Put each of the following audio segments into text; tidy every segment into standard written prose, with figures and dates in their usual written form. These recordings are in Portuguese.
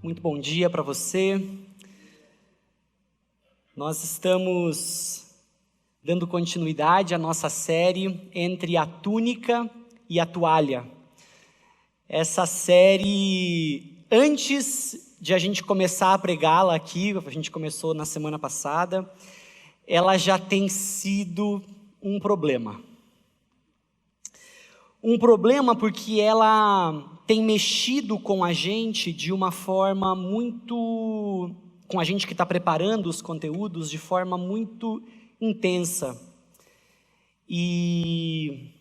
Muito bom dia para você. Nós estamos dando continuidade à nossa série Entre a Túnica e a Toalha. Essa série, antes de a gente começar a pregá-la aqui, a gente começou na semana passada, ela já tem sido um problema. Um problema porque ela tem mexido com a gente de uma forma muito... com a gente que está preparando os conteúdos de forma muito intensa. E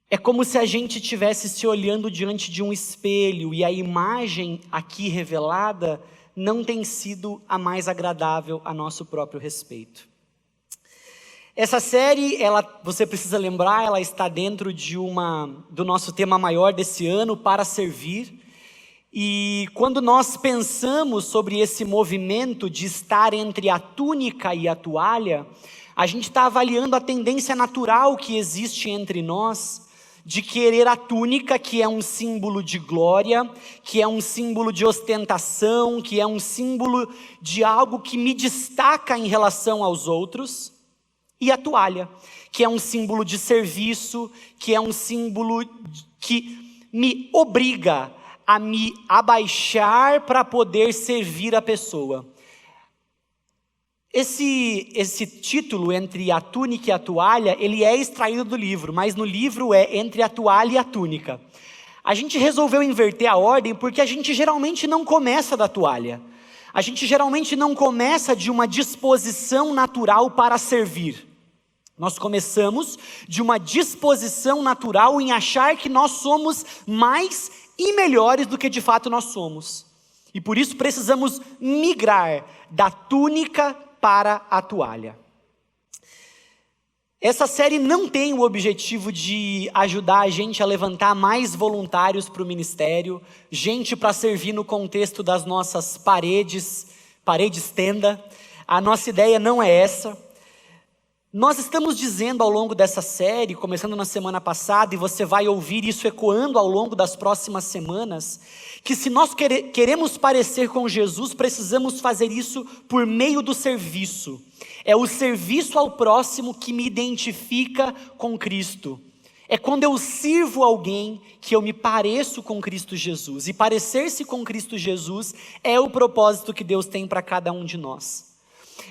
é como se a gente estivesse se olhando diante de um espelho e a imagem aqui revelada não tem sido a mais agradável a nosso próprio respeito. Essa série, você precisa lembrar, ela está dentro do nosso tema maior desse ano, para servir. E quando nós pensamos sobre esse movimento de estar entre a túnica e a toalha, a gente está avaliando a tendência natural que existe entre nós, de querer a túnica, que é um símbolo de glória, que é um símbolo de ostentação, que é um símbolo de algo que me destaca em relação aos outros. E a toalha, que é um símbolo de serviço, que é um símbolo que me obriga a me abaixar para poder servir a pessoa. Esse título, Entre a Túnica e a Toalha, ele é extraído do livro, mas no livro é Entre a Toalha e a Túnica. A gente resolveu inverter a ordem porque a gente geralmente não começa da toalha. A gente geralmente não começa de uma disposição natural para servir. Nós começamos de uma disposição natural em achar que nós somos mais e melhores do que de fato nós somos. E por isso precisamos migrar da túnica para a toalha. Essa série não tem o objetivo de ajudar a gente a levantar mais voluntários para o ministério, gente para servir no contexto das nossas paredes tenda. A nossa ideia não é essa. Nós estamos dizendo ao longo dessa série, começando na semana passada, e você vai ouvir isso ecoando ao longo das próximas semanas, que se nós queremos parecer com Jesus, precisamos fazer isso por meio do serviço. É o serviço ao próximo que me identifica com Cristo. É quando eu sirvo alguém que eu me pareço com Cristo Jesus. E parecer-se com Cristo Jesus é o propósito que Deus tem para cada um de nós.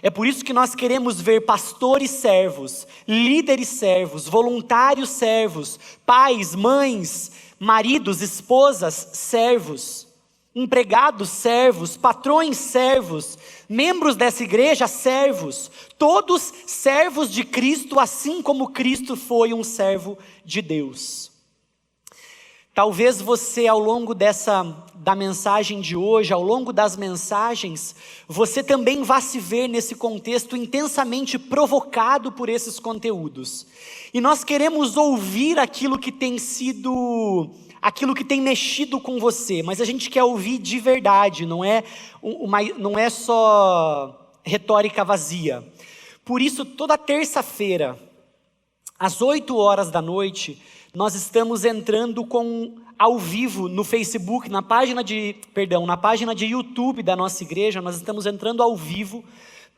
É por isso que nós queremos ver pastores servos, líderes servos, voluntários servos, pais, mães, maridos, esposas servos, empregados servos, patrões servos, membros dessa igreja servos, todos servos de Cristo, assim como Cristo foi um servo de Deus. Talvez você, ao longo da mensagem de hoje, ao longo das mensagens, você também vá se ver nesse contexto intensamente provocado por esses conteúdos. E nós queremos ouvir aquilo que tem mexido com você, mas a gente quer ouvir de verdade, não é só retórica vazia. Por isso, toda terça-feira, às 8 da noite, nós estamos entrando ao vivo no Facebook, na página de YouTube da nossa igreja. Nós estamos entrando ao vivo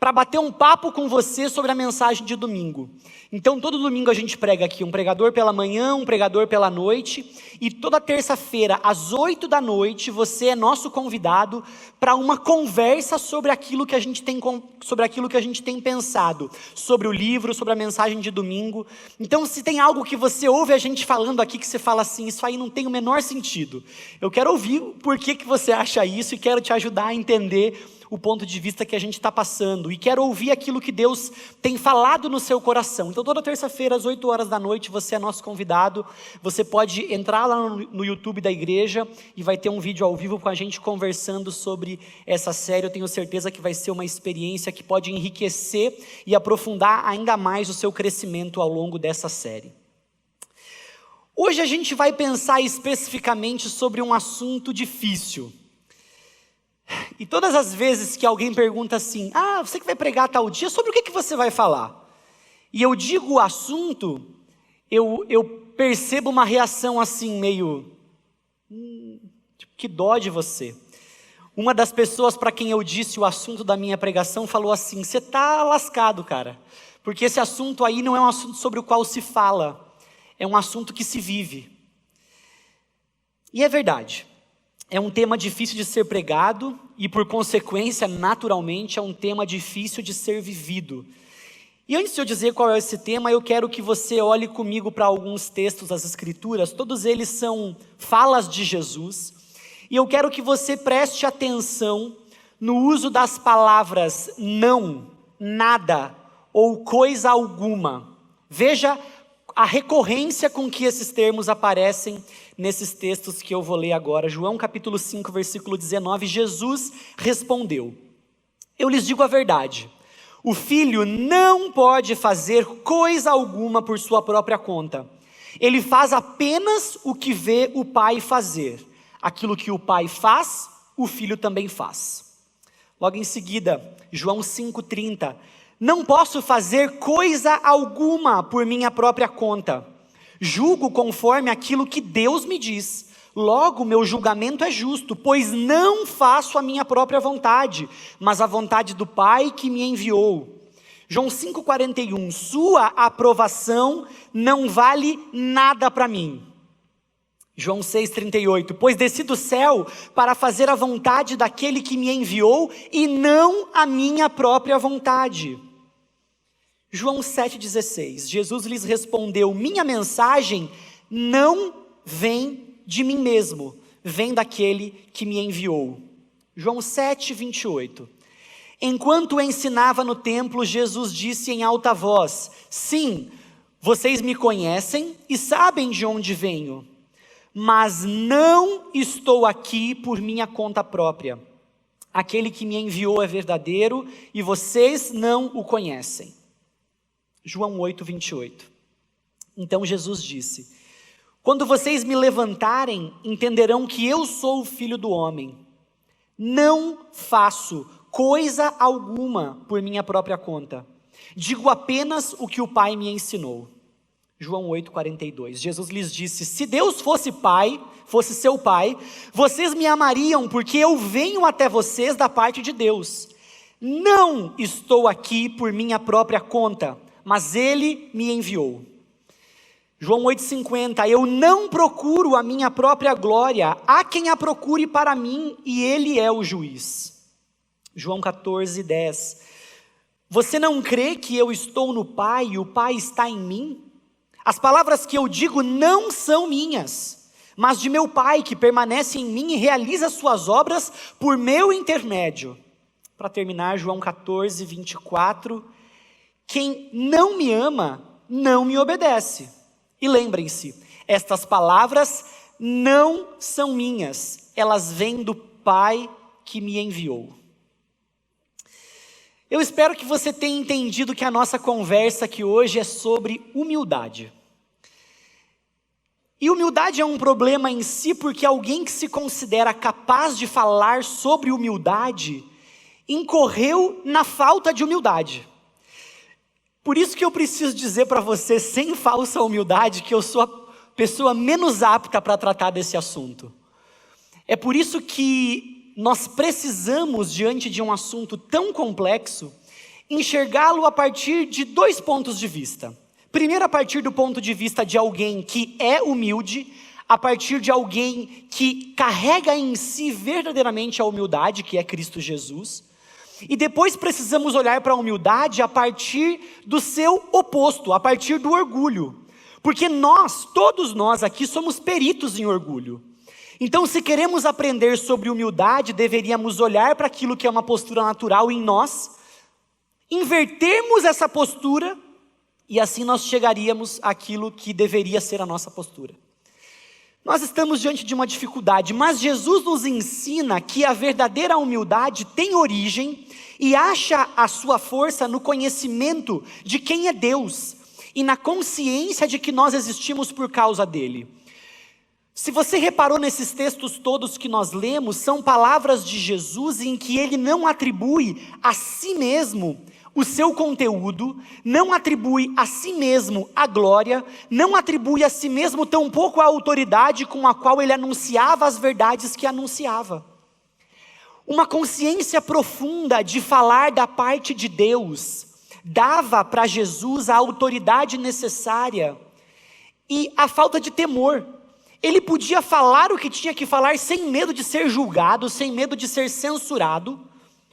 para bater um papo com você sobre a mensagem de domingo. Então, todo domingo a gente prega aqui, um pregador pela manhã, um pregador pela noite, e toda terça-feira, às 8 da noite, você é nosso convidado para uma conversa sobre aquilo que a gente tem pensado, sobre o livro, sobre a mensagem de domingo. Então, se tem algo que você ouve a gente falando aqui, que você fala assim, isso aí não tem o menor sentido, eu quero ouvir por que você acha isso e quero te ajudar a entender o ponto de vista que a gente está passando, e quero ouvir aquilo que Deus tem falado no seu coração. Então toda terça-feira às 8 da noite você é nosso convidado, você pode entrar lá no YouTube da igreja e vai ter um vídeo ao vivo com a gente conversando sobre essa série. Eu tenho certeza que vai ser uma experiência que pode enriquecer e aprofundar ainda mais o seu crescimento ao longo dessa série. Hoje a gente vai pensar especificamente sobre um assunto difícil. E todas as vezes que alguém pergunta assim, você que vai pregar tal dia, sobre o que você vai falar? E eu digo o assunto, eu percebo uma reação assim meio, tipo, que dó de você. Uma das pessoas para quem eu disse o assunto da minha pregação falou assim: você está lascado, cara, porque esse assunto aí não é um assunto sobre o qual se fala, é um assunto que se vive. E é verdade, é um tema difícil de ser pregado e, por consequência, naturalmente, é um tema difícil de ser vivido. E antes de eu dizer qual é esse tema, eu quero que você olhe comigo para alguns textos das Escrituras. Todos eles são falas de Jesus. E eu quero que você preste atenção no uso das palavras não, nada ou coisa alguma. Veja a recorrência com que esses termos aparecem nesses textos que eu vou ler agora. João capítulo 5, versículo 19, Jesus respondeu: eu lhes digo a verdade, o filho não pode fazer coisa alguma por sua própria conta. Ele faz apenas o que vê o pai fazer. Aquilo que o pai faz, o filho também faz. Logo em seguida, João 5,30, não posso fazer coisa alguma por minha própria conta. Julgo conforme aquilo que Deus me diz. Logo, meu julgamento é justo, pois não faço a minha própria vontade, mas a vontade do Pai que me enviou. João 5,41, sua aprovação não vale nada para mim. João 6,38, pois desci do céu para fazer a vontade daquele que me enviou e não a minha própria vontade. João 7,16, Jesus lhes respondeu, minha mensagem não vem de mim mesmo, vem daquele que me enviou. João 7,28, enquanto ensinava no templo, Jesus disse em alta voz, sim, vocês me conhecem e sabem de onde venho, mas não estou aqui por minha conta própria. Aquele que me enviou é verdadeiro e vocês não o conhecem. João 8,28. Então Jesus disse, quando vocês me levantarem, entenderão que eu sou o Filho do Homem. Não faço coisa alguma por minha própria conta. Digo apenas o que o Pai me ensinou. João 8,42. Jesus lhes disse, se Deus fosse Pai, fosse seu Pai, vocês me amariam, porque eu venho até vocês da parte de Deus. Não estou aqui por minha própria conta, mas Ele me enviou. João 8,50, eu não procuro a minha própria glória, há quem a procure para mim e Ele é o juiz. João 14,10, você não crê que eu estou no Pai e o Pai está em mim? As palavras que eu digo não são minhas, mas de meu Pai que permanece em mim e realiza suas obras por meu intermédio. Para terminar, João 14,24, quem não me ama, não me obedece. E lembrem-se, estas palavras não são minhas, elas vêm do Pai que me enviou. Eu espero que você tenha entendido que a nossa conversa aqui hoje é sobre humildade. E humildade é um problema em si, porque alguém que se considera capaz de falar sobre humildade, incorreu na falta de humildade. Por isso que eu preciso dizer para você, sem falsa humildade, que eu sou a pessoa menos apta para tratar desse assunto. É por isso que nós precisamos, diante de um assunto tão complexo, enxergá-lo a partir de dois pontos de vista. Primeiro, a partir do ponto de vista de alguém que é humilde, a partir de alguém que carrega em si verdadeiramente a humildade, que é Cristo Jesus. E depois precisamos olhar para a humildade a partir do seu oposto, a partir do orgulho. Porque nós, todos nós aqui, somos peritos em orgulho. Então, se queremos aprender sobre humildade, deveríamos olhar para aquilo que é uma postura natural em nós, invertermos essa postura, e assim nós chegaríamos àquilo que deveria ser a nossa postura. Nós estamos diante de uma dificuldade, mas Jesus nos ensina que a verdadeira humildade tem origem e acha a sua força no conhecimento de quem é Deus e na consciência de que nós existimos por causa dele. Se você reparou nesses textos todos que nós lemos, são palavras de Jesus em que ele não atribui a si mesmo o seu conteúdo, não atribui a si mesmo a glória, não atribui a si mesmo tampouco a autoridade com a qual ele anunciava as verdades que anunciava. Uma consciência profunda de falar da parte de Deus dava para Jesus a autoridade necessária e a falta de temor. Ele podia falar o que tinha que falar sem medo de ser julgado, sem medo de ser censurado,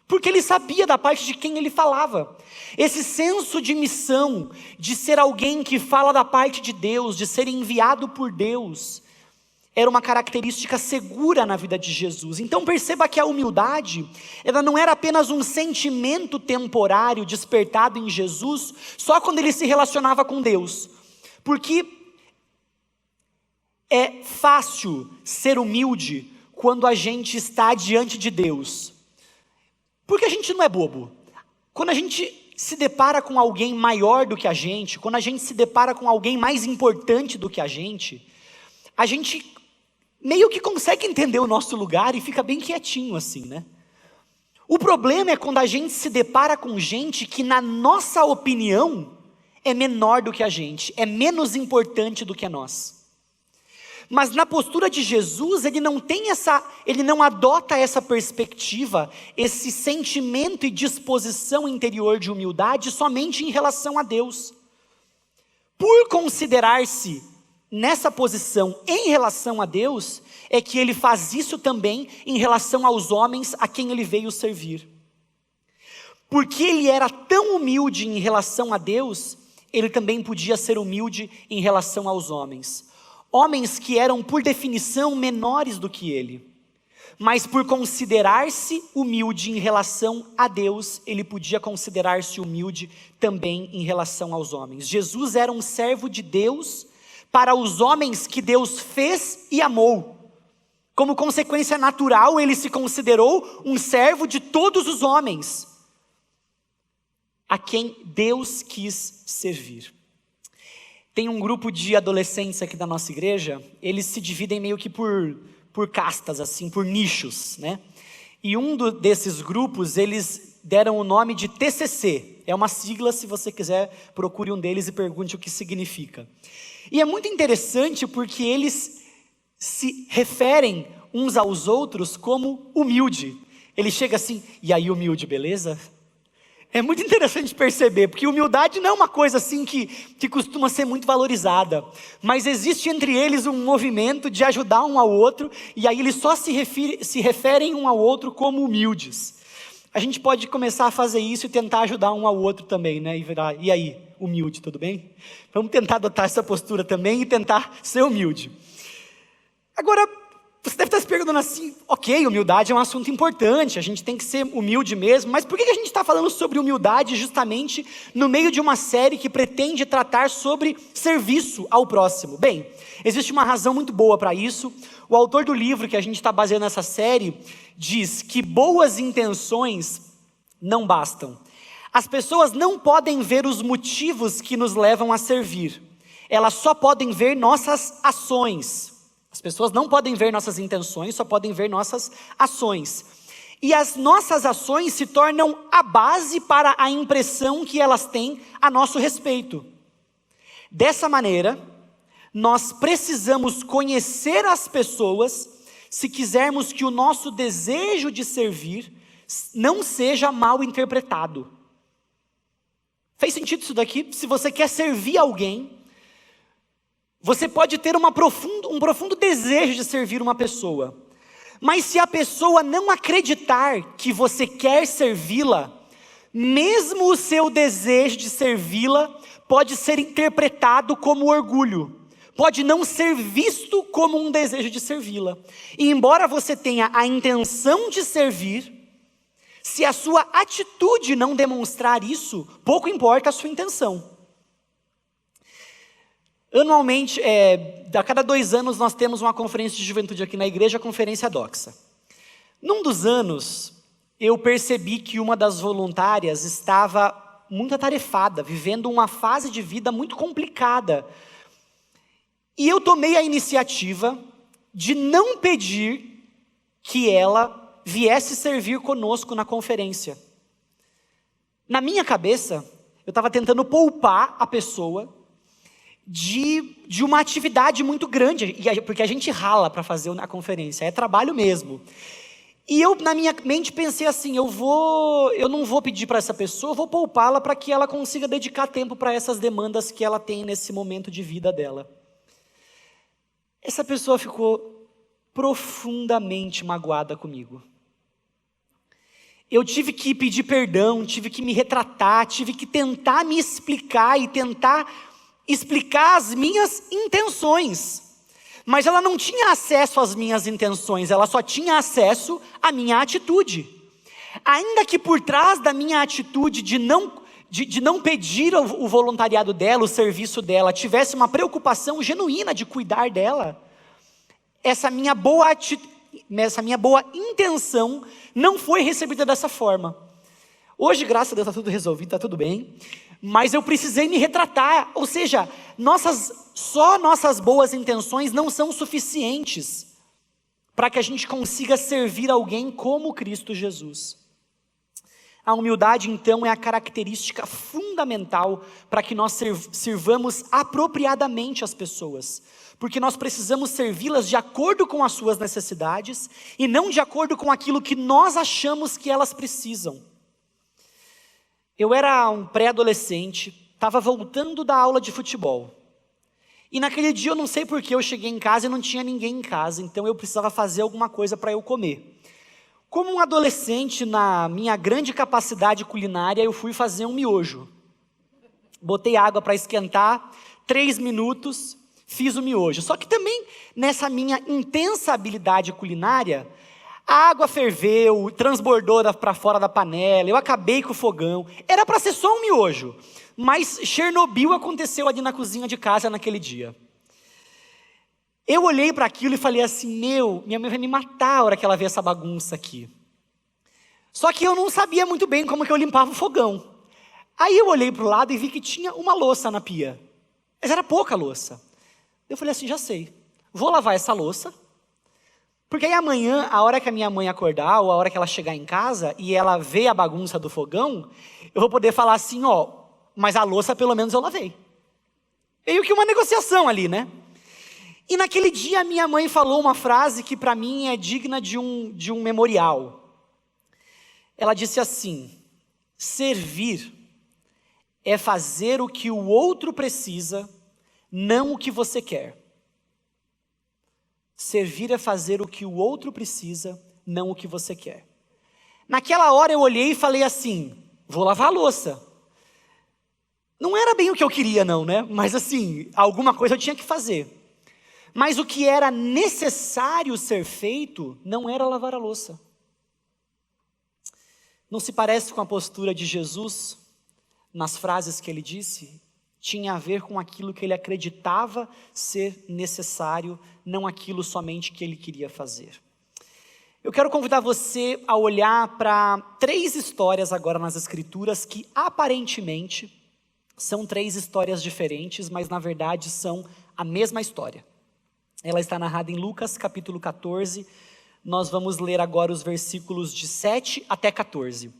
porque ele sabia da parte de quem ele falava. Esse senso de missão, de ser alguém que fala da parte de Deus, de ser enviado por Deus, era uma característica segura na vida de Jesus. Então perceba que a humildade, ela não era apenas um sentimento temporário despertado em Jesus, só quando ele se relacionava com Deus. Porque é fácil ser humilde quando a gente está diante de Deus. Porque a gente não é bobo. Quando a gente se depara com alguém maior do que a gente, quando a gente se depara com alguém mais importante do que a gente meio que consegue entender o nosso lugar e fica bem quietinho assim, né? O problema é quando a gente se depara com gente que, na nossa opinião, é menor do que a gente, é menos importante do que nós. Mas na postura de Jesus, ele não adota essa perspectiva, esse sentimento e disposição interior de humildade somente em relação a Deus. Por considerar-se nessa posição em relação a Deus, é que ele faz isso também em relação aos homens a quem ele veio servir. Porque ele era tão humilde em relação a Deus, ele também podia ser humilde em relação aos homens. Homens que eram, por definição, menores do que ele. Mas por considerar-se humilde em relação a Deus, ele podia considerar-se humilde também em relação aos homens. Jesus era um servo de Deus para os homens que Deus fez e amou. Como consequência natural, ele se considerou um servo de todos os homens, a quem Deus quis servir. Tem um grupo de adolescentes aqui da nossa igreja, eles se dividem meio que por castas, assim, por nichos, né? E desses grupos, eles deram o nome de TCC. É uma sigla, se você quiser, procure um deles e pergunte o que significa. E é muito interessante porque eles se referem uns aos outros como humilde. Ele chega assim, e aí humilde, beleza? É muito interessante perceber, porque humildade não é uma coisa assim que costuma ser muito valorizada, mas existe entre eles um movimento de ajudar um ao outro, e aí eles só se referem um ao outro como humildes. A gente pode começar a fazer isso e tentar ajudar um ao outro também, né? E aí, humilde, tudo bem? Vamos tentar adotar essa postura também e tentar ser humilde. Agora, você deve estar se perguntando assim, ok, humildade é um assunto importante, a gente tem que ser humilde mesmo, mas por que a gente está falando sobre humildade justamente no meio de uma série que pretende tratar sobre serviço ao próximo? Bem, existe uma razão muito boa para isso. O autor do livro que a gente está baseando nessa série diz que boas intenções não bastam. As pessoas não podem ver os motivos que nos levam a servir, elas só podem ver nossas ações. As pessoas não podem ver nossas intenções, só podem ver nossas ações. E as nossas ações se tornam a base para a impressão que elas têm a nosso respeito. Dessa maneira, nós precisamos conhecer as pessoas se quisermos que o nosso desejo de servir não seja mal interpretado. Fez sentido isso daqui? Se você quer servir alguém, você pode ter um profundo desejo de servir uma pessoa, mas se a pessoa não acreditar que você quer servi-la, mesmo o seu desejo de servi-la pode ser interpretado como orgulho, pode não ser visto como um desejo de servi-la. E embora você tenha a intenção de servir, se a sua atitude não demonstrar isso, pouco importa a sua intenção. Anualmente, a cada 2 anos, nós temos uma conferência de juventude aqui na igreja, a Conferência Doxa. Num dos anos, eu percebi que uma das voluntárias estava muito atarefada, vivendo uma fase de vida muito complicada. E eu tomei a iniciativa de não pedir que ela viesse servir conosco na conferência. Na minha cabeça, eu estava tentando poupar a pessoa de uma atividade muito grande, porque a gente rala para fazer a conferência, é trabalho mesmo. E eu, na minha mente, pensei assim, eu não vou pedir para essa pessoa, eu vou poupá-la para que ela consiga dedicar tempo para essas demandas que ela tem nesse momento de vida dela. Essa pessoa ficou profundamente magoada comigo. Eu tive que pedir perdão, tive que me retratar, tive que tentar me explicar e tentar explicar as minhas intenções. Mas ela não tinha acesso às minhas intenções, ela só tinha acesso à minha atitude. Ainda que por trás da minha atitude de não pedir o voluntariado dela, o serviço dela, tivesse uma preocupação genuína de cuidar dela, essa minha boa intenção não foi recebida dessa forma. Hoje, graças a Deus, está tudo resolvido, está tudo bem. Mas eu precisei me retratar, ou seja, só nossas boas intenções não são suficientes para que a gente consiga servir alguém como Cristo Jesus. A humildade, então, é a característica fundamental para que nós sirvamos apropriadamente as pessoas, porque nós precisamos servi-las de acordo com as suas necessidades e não de acordo com aquilo que nós achamos que elas precisam. Eu era um pré-adolescente, estava voltando da aula de futebol. E naquele dia eu não sei porque eu cheguei em casa e não tinha ninguém em casa, então eu precisava fazer alguma coisa para eu comer. Como um adolescente, na minha grande capacidade culinária, eu fui fazer um miojo. Botei água para esquentar, 3 minutos, fiz o miojo. Só que também, nessa minha intensa habilidade culinária, a água ferveu, transbordou para fora da panela, eu acabei com o fogão. Era para ser só um miojo, mas Chernobyl aconteceu ali na cozinha de casa naquele dia. Eu olhei para aquilo e falei assim, minha mãe vai me matar a hora que ela ver essa bagunça aqui. Só que eu não sabia muito bem como que eu limpava o fogão. Aí eu olhei para o lado e vi que tinha uma louça na pia. Mas era pouca louça. Eu falei assim, já sei, vou lavar essa louça. Porque aí amanhã, a hora que a minha mãe acordar, ou a hora que ela chegar em casa, e ela ver a bagunça do fogão, eu vou poder falar assim, mas a louça pelo menos eu lavei. Meio que uma negociação ali, né? E naquele dia a minha mãe falou uma frase que para mim é digna de um memorial. Ela disse assim, servir é fazer o que o outro precisa, não o que você quer. Servir é fazer o que o outro precisa, não o que você quer. Naquela hora eu olhei e falei assim, vou lavar a louça. Não era bem o que eu queria não, né? Mas assim, alguma coisa eu tinha que fazer. Mas o que era necessário ser feito, não era lavar a louça. Não se parece com a postura de Jesus, nas frases que ele disse? Tinha a ver com aquilo que ele acreditava ser necessário, não aquilo somente que ele queria fazer. Eu quero convidar você a olhar para 3 histórias agora nas Escrituras que aparentemente são 3 histórias diferentes, mas na verdade são a mesma história. Ela está narrada em Lucas capítulo 14, nós vamos ler agora os versículos de 7 até 14.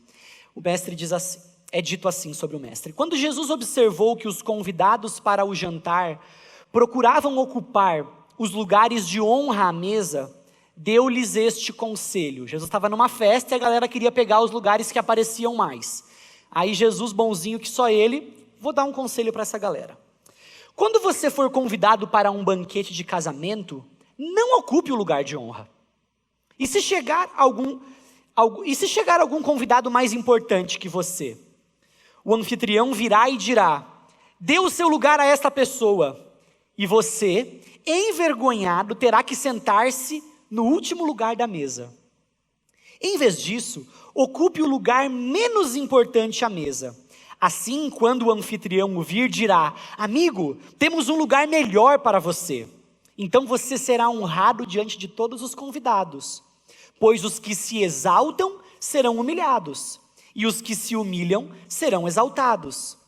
O mestre diz assim, é dito assim sobre o mestre. Quando Jesus observou que os convidados para o jantar procuravam ocupar os lugares de honra à mesa, deu-lhes este conselho. Jesus estava numa festa e a galera queria pegar os lugares que apareciam mais. Aí Jesus, bonzinho que só ele, vou dar um conselho para essa galera. Quando você for convidado para um banquete de casamento, não ocupe o lugar de honra. E se chegar algum convidado mais importante que você, o anfitrião virá e dirá, dê o seu lugar a esta pessoa, e você, envergonhado, terá que sentar-se no último lugar da mesa. Em vez disso, ocupe o lugar menos importante à mesa. Assim, quando o anfitrião o vir, dirá, amigo, temos um lugar melhor para você. Então você será honrado diante de todos os convidados, pois os que se exaltam serão humilhados, e os que se humilham serão exaltados.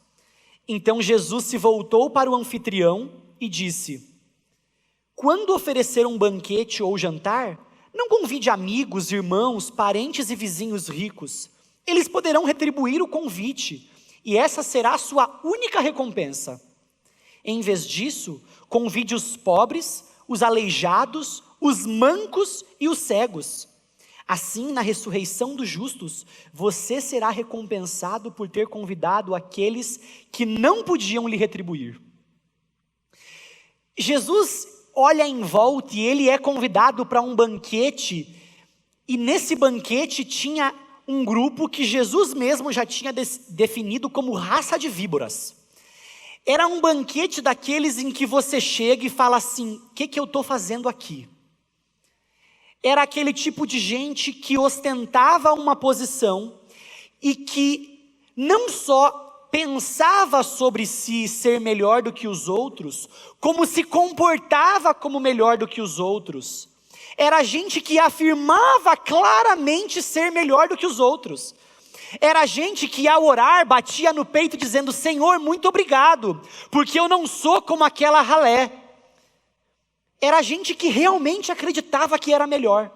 Então Jesus se voltou para o anfitrião e disse, quando oferecer um banquete ou jantar, não convide amigos, irmãos, parentes e vizinhos ricos. Eles poderão retribuir o convite, e essa será a sua única recompensa. Em vez disso, convide os pobres, os aleijados, os mancos e os cegos. Assim, na ressurreição dos justos, você será recompensado por ter convidado aqueles que não podiam lhe retribuir. Jesus olha em volta e ele é convidado para um banquete, e nesse banquete tinha um grupo que Jesus mesmo já tinha definido como raça de víboras. Era um banquete daqueles em que você chega e fala assim: o que eu estou fazendo aqui? Era aquele tipo de gente que ostentava uma posição e que não só pensava sobre si ser melhor do que os outros, como se comportava como melhor do que os outros. Era gente que afirmava claramente ser melhor do que os outros. Era gente que ao orar batia no peito dizendo: Senhor, muito obrigado, porque eu não sou como aquela ralé. Era gente que realmente acreditava que era melhor.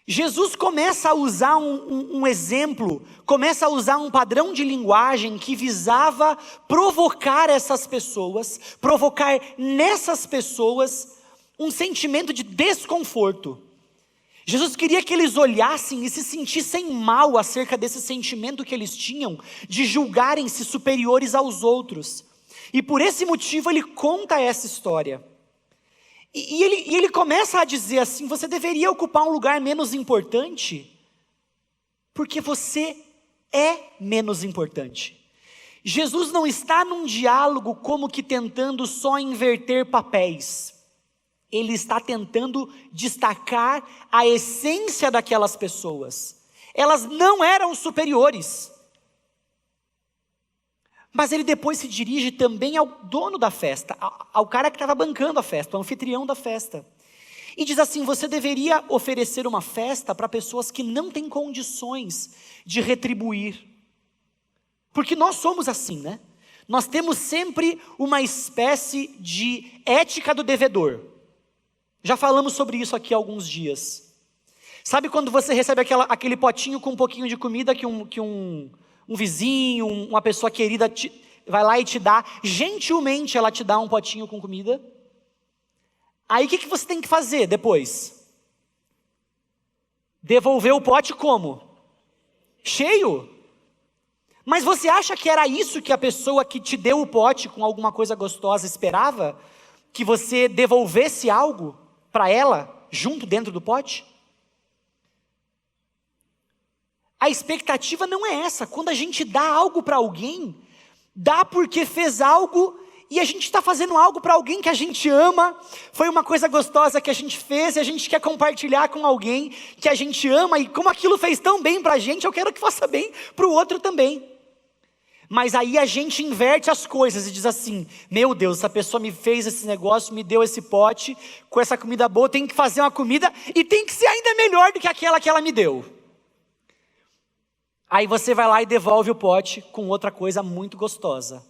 Jesus começa a usar um exemplo, começa a usar um padrão de linguagem que visava provocar essas pessoas, provocar nessas pessoas um sentimento de desconforto. Jesus queria que eles olhassem e se sentissem mal acerca desse sentimento que eles tinham de julgarem-se superiores aos outros. E por esse motivo ele conta essa história. E ele começa a dizer assim: você deveria ocupar um lugar menos importante, porque você é menos importante. Jesus não está num diálogo como que tentando só inverter papéis. Ele está tentando destacar a essência daquelas pessoas. Elas não eram superiores. Mas ele depois se dirige também ao dono da festa, ao cara que estava bancando a festa, ao anfitrião da festa. E diz assim: você deveria oferecer uma festa para pessoas que não têm condições de retribuir. Porque nós somos assim, né? Nós temos sempre uma espécie de ética do devedor. Já falamos sobre isso aqui há alguns dias. Sabe quando você recebe aquele potinho com um pouquinho de comida que um vizinho, uma pessoa querida vai lá e te dá, gentilmente ela te dá um potinho com comida? Aí o que você tem que fazer depois? Devolver o pote como? Cheio. Mas você acha que era isso que a pessoa que te deu o pote com alguma coisa gostosa esperava? Que você devolvesse algo para ela, junto dentro do pote? A expectativa não é essa. Quando a gente dá algo para alguém, dá porque fez algo, e a gente está fazendo algo para alguém que a gente ama, foi uma coisa gostosa que a gente fez, e a gente quer compartilhar com alguém que a gente ama, e como aquilo fez tão bem para a gente, eu quero que faça bem para o outro também. Mas aí a gente inverte as coisas e diz assim: meu Deus, essa pessoa me fez esse negócio, me deu esse pote, com essa comida boa, tem que fazer uma comida, e tem que ser ainda melhor do que aquela que ela me deu. Aí você vai lá e devolve o pote com outra coisa muito gostosa.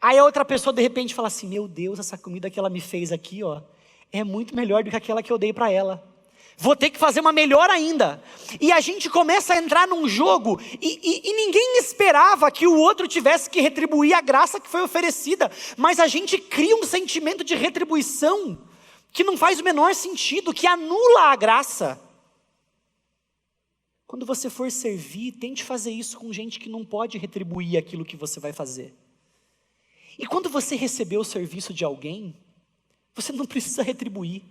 Aí a outra pessoa de repente fala assim: meu Deus, essa comida que ela me fez aqui, ó, é muito melhor do que aquela que eu dei para ela. Vou ter que fazer uma melhor ainda. E a gente começa a entrar num jogo e ninguém esperava que o outro tivesse que retribuir a graça que foi oferecida. Mas a gente cria um sentimento de retribuição que não faz o menor sentido, que anula a graça. Quando você for servir, tente fazer isso com gente que não pode retribuir aquilo que você vai fazer. E quando você receber o serviço de alguém, você não precisa retribuir.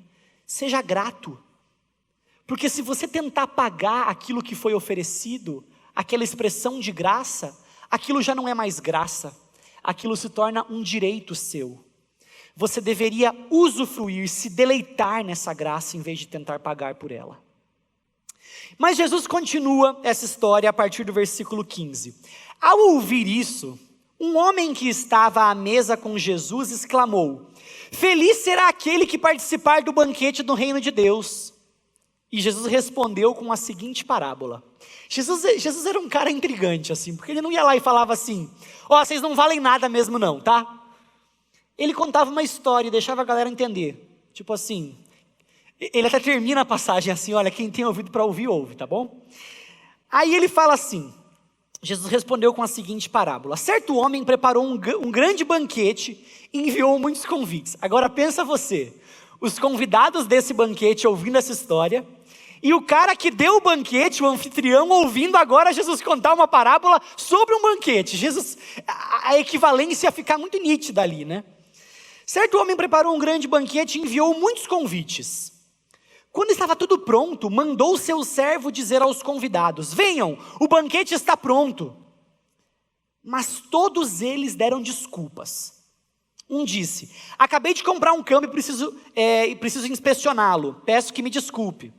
Seja grato. Porque se você tentar pagar aquilo que foi oferecido, aquela expressão de graça, aquilo já não é mais graça. Aquilo se torna um direito seu. Você deveria usufruir, se deleitar nessa graça em vez de tentar pagar por ela. Mas Jesus continua essa história a partir do versículo 15. Ao ouvir isso, um homem que estava à mesa com Jesus exclamou: feliz será aquele que participar do banquete do reino de Deus. E Jesus respondeu com a seguinte parábola. Jesus era um cara intrigante assim, porque ele não ia lá e falava assim: ó, vocês não valem nada mesmo não, tá? Ele contava uma história e deixava a galera entender. Tipo assim, ele até termina a passagem assim: olha, quem tem ouvido para ouvir, ouve, tá bom? Aí ele fala assim, Jesus respondeu com a seguinte parábola: certo homem preparou um grande banquete e enviou muitos convites. Agora pensa você, os convidados desse banquete ouvindo essa história, E o cara que deu o banquete, o anfitrião, ouvindo agora Jesus contar uma parábola sobre um banquete. A equivalência ia ficar muito nítida ali, né? Certo homem preparou um grande banquete e enviou muitos convites. Quando estava tudo pronto, mandou seu servo dizer aos convidados: venham, o banquete está pronto. Mas todos eles deram desculpas. Um disse: acabei de comprar um campo e preciso inspecioná-lo, peço que me desculpe.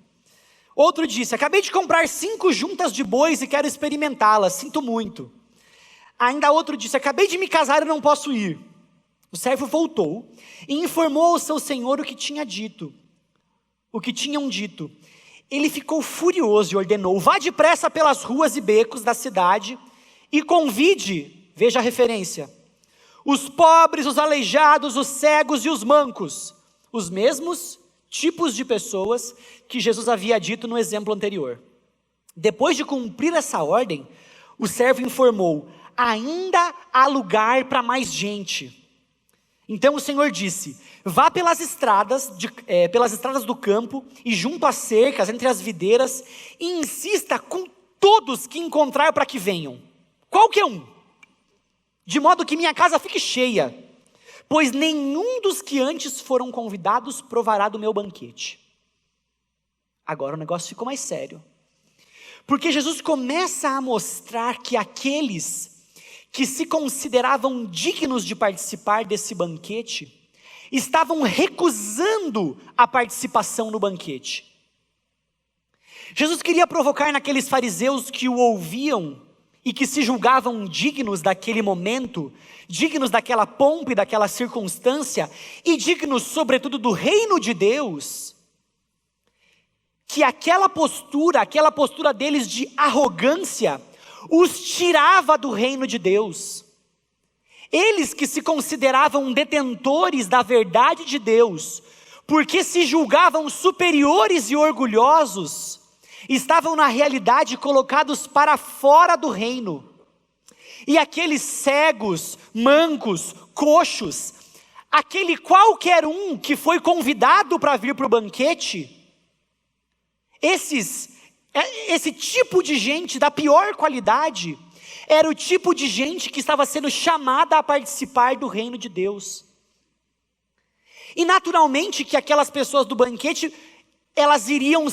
Outro disse: acabei de comprar 5 juntas de bois e quero experimentá-las, sinto muito. Ainda outro disse: acabei de me casar e não posso ir. O servo voltou e informou ao seu senhor o que tinham dito. Ele ficou furioso e ordenou: vá depressa pelas ruas e becos da cidade e convide, veja a referência, os pobres, os aleijados, os cegos e os mancos, os mesmos tipos de pessoas que Jesus havia dito no exemplo anterior. Depois de cumprir essa ordem, o servo informou: ainda há lugar para mais gente. Então o Senhor disse: vá pelas estradas do campo e junto às cercas, entre as videiras, e insista com todos que encontrar para que venham, qualquer um, de modo que minha casa fique cheia, pois nenhum dos que antes foram convidados provará do meu banquete. Agora o negócio ficou mais sério, porque Jesus começa a mostrar que aqueles que se consideravam dignos de participar desse banquete, estavam recusando a participação no banquete. Jesus queria provocar naqueles fariseus que o ouviam e que se julgavam dignos daquele momento, dignos daquela pompa e daquela circunstância, e dignos sobretudo do reino de Deus, que aquela postura deles de arrogância, os tirava do reino de Deus. Eles que se consideravam detentores da verdade de Deus, porque se julgavam superiores e orgulhosos, estavam na realidade colocados para fora do reino. E aqueles cegos, mancos, coxos, aquele qualquer um que foi convidado para vir para o banquete, esse tipo de gente da pior qualidade, era o tipo de gente que estava sendo chamada a participar do reino de Deus. E naturalmente que aquelas pessoas do banquete, elas iam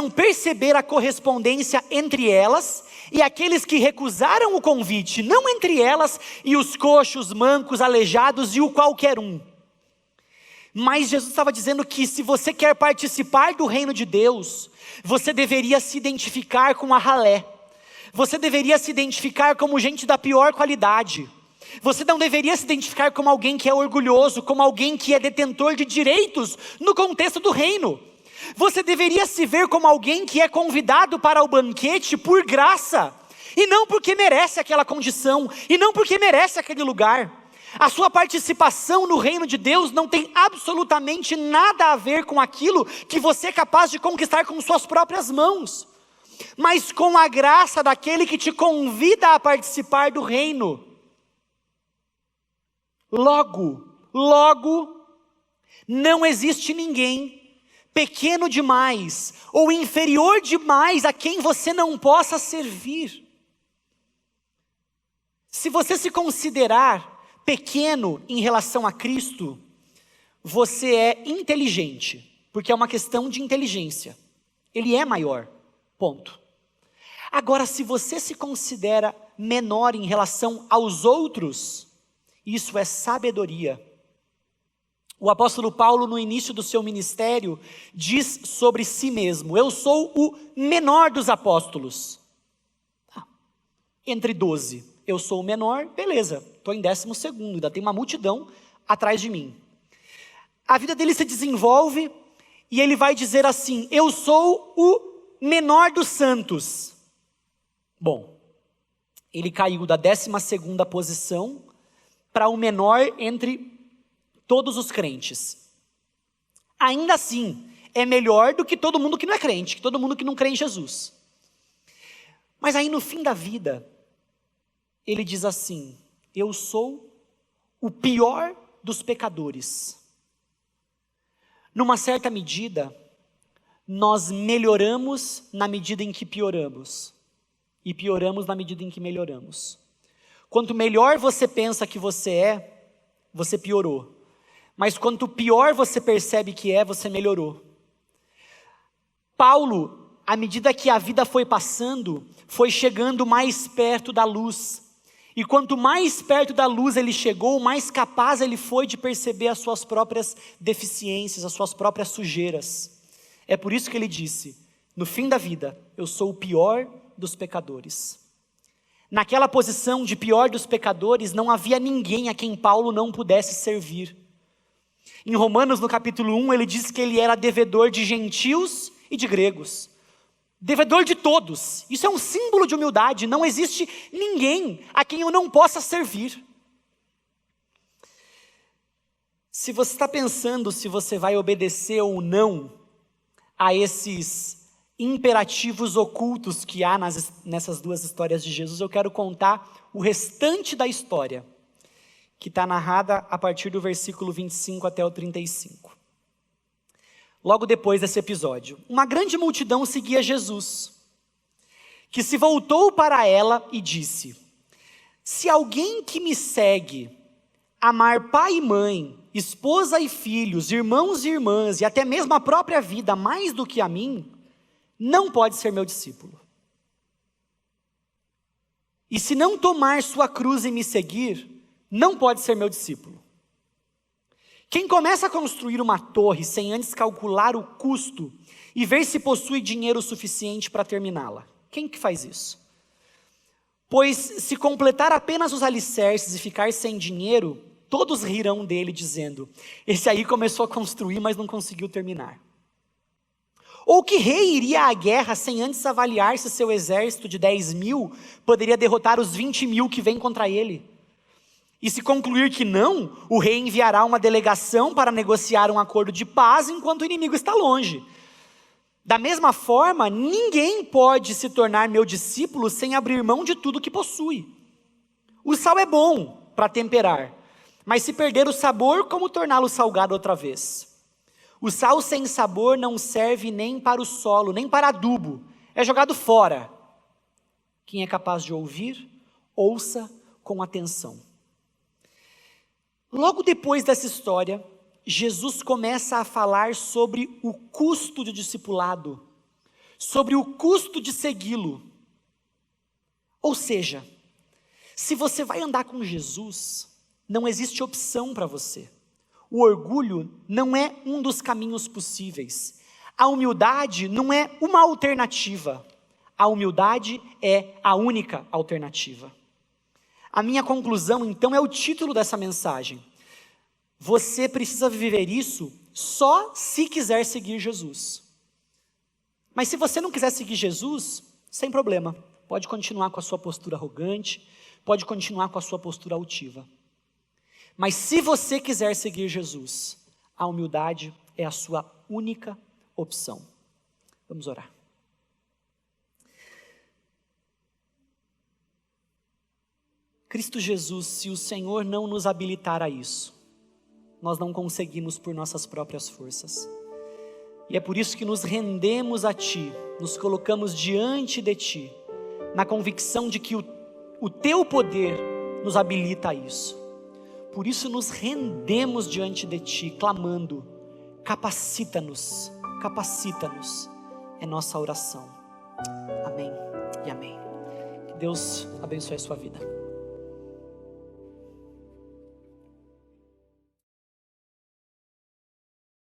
perceber a correspondência entre elas e aqueles que recusaram o convite, não entre elas e os coxos, mancos, aleijados e o qualquer um. Mas Jesus estava dizendo que se você quer participar do reino de Deus, você deveria se identificar com a ralé. Você deveria se identificar como gente da pior qualidade. Você não deveria se identificar como alguém que é orgulhoso, como alguém que é detentor de direitos no contexto do reino. Você deveria se ver como alguém que é convidado para o banquete por graça, e não porque merece aquela condição, e não porque merece aquele lugar. A sua participação no reino de Deus não tem absolutamente nada a ver com aquilo que você é capaz de conquistar com suas próprias mãos, mas com a graça daquele que te convida a participar do reino. Logo, não existe ninguém pequeno demais ou inferior demais a quem você não possa servir. Se você se considerar pequeno em relação a Cristo, você é inteligente, porque é uma questão de inteligência. Ele é maior, ponto. Agora, se você se considera menor em relação aos outros, isso é sabedoria. O apóstolo Paulo, no início do seu ministério, diz sobre si mesmo: eu sou o menor dos apóstolos. Entre 12. Eu sou o menor, beleza, estou em 12º, ainda tem uma multidão atrás de mim. A vida dele se desenvolve e ele vai dizer assim: eu sou o menor dos santos. Bom, ele caiu da 12ª posição para o menor entre todos os crentes. Ainda assim, é melhor do que todo mundo que não é crente, que todo mundo que não crê em Jesus. Mas aí no fim da vida, ele diz assim: eu sou o pior dos pecadores. Numa certa medida, nós melhoramos na medida em que pioramos. E pioramos na medida em que melhoramos. Quanto melhor você pensa que você é, você piorou. Mas quanto pior você percebe que é, você melhorou. Paulo, à medida que a vida foi passando, foi chegando mais perto da luz. E quanto mais perto da luz ele chegou, mais capaz ele foi de perceber as suas próprias deficiências, as suas próprias sujeiras. É por isso que ele disse, no fim da vida, eu sou o pior dos pecadores. Naquela posição de pior dos pecadores, não havia ninguém a quem Paulo não pudesse servir. Em Romanos, no capítulo 1, ele diz que ele era devedor de gentios e de gregos. Devedor de todos. Isso é um símbolo de humildade. Não existe ninguém a quem eu não possa servir. Se você está pensando se você vai obedecer ou não a esses imperativos ocultos que há nessas duas histórias de Jesus, eu quero contar o restante da história, que está narrada a partir do versículo 25 até o 35. Logo depois desse episódio, uma grande multidão seguia Jesus, que se voltou para ela e disse: se alguém que me segue amar pai e mãe, esposa e filhos, irmãos e irmãs, e até mesmo a própria vida mais do que a mim, não pode ser meu discípulo. E se não tomar sua cruz e me seguir, não pode ser meu discípulo. Quem começa a construir uma torre sem antes calcular o custo e ver se possui dinheiro suficiente para terminá-la? Quem que faz isso? Pois se completar apenas os alicerces e ficar sem dinheiro, todos rirão dele dizendo, esse aí começou a construir, mas não conseguiu terminar. Ou que rei iria à guerra sem antes avaliar se seu exército de 10.000 poderia derrotar os 20.000 que vêm contra ele? E se concluir que não, o rei enviará uma delegação para negociar um acordo de paz enquanto o inimigo está longe. Da mesma forma, ninguém pode se tornar meu discípulo sem abrir mão de tudo que possui. O sal é bom para temperar, mas se perder o sabor, como torná-lo salgado outra vez? O sal sem sabor não serve nem para o solo, nem para adubo, é jogado fora. Quem é capaz de ouvir, ouça com atenção. Logo depois dessa história, Jesus começa a falar sobre o custo de discipulado, sobre o custo de segui-lo. Ou seja, se você vai andar com Jesus, não existe opção para você. O orgulho não é um dos caminhos possíveis. A humildade não é uma alternativa. A humildade é a única alternativa. A minha conclusão, então, é o título dessa mensagem. Você precisa viver isso só se quiser seguir Jesus. Mas se você não quiser seguir Jesus, sem problema. Pode continuar com a sua postura arrogante, pode continuar com a sua postura altiva. Mas se você quiser seguir Jesus, a humildade é a sua única opção. Vamos orar. Cristo Jesus, se o Senhor não nos habilitar a isso, nós não conseguimos por nossas próprias forças. E é por isso que nos rendemos a Ti, nos colocamos diante de Ti, na convicção de que o Teu poder nos habilita a isso. Por isso nos rendemos diante de Ti, clamando, capacita-nos, capacita-nos, é nossa oração. Amém e amém. Que Deus abençoe a sua vida.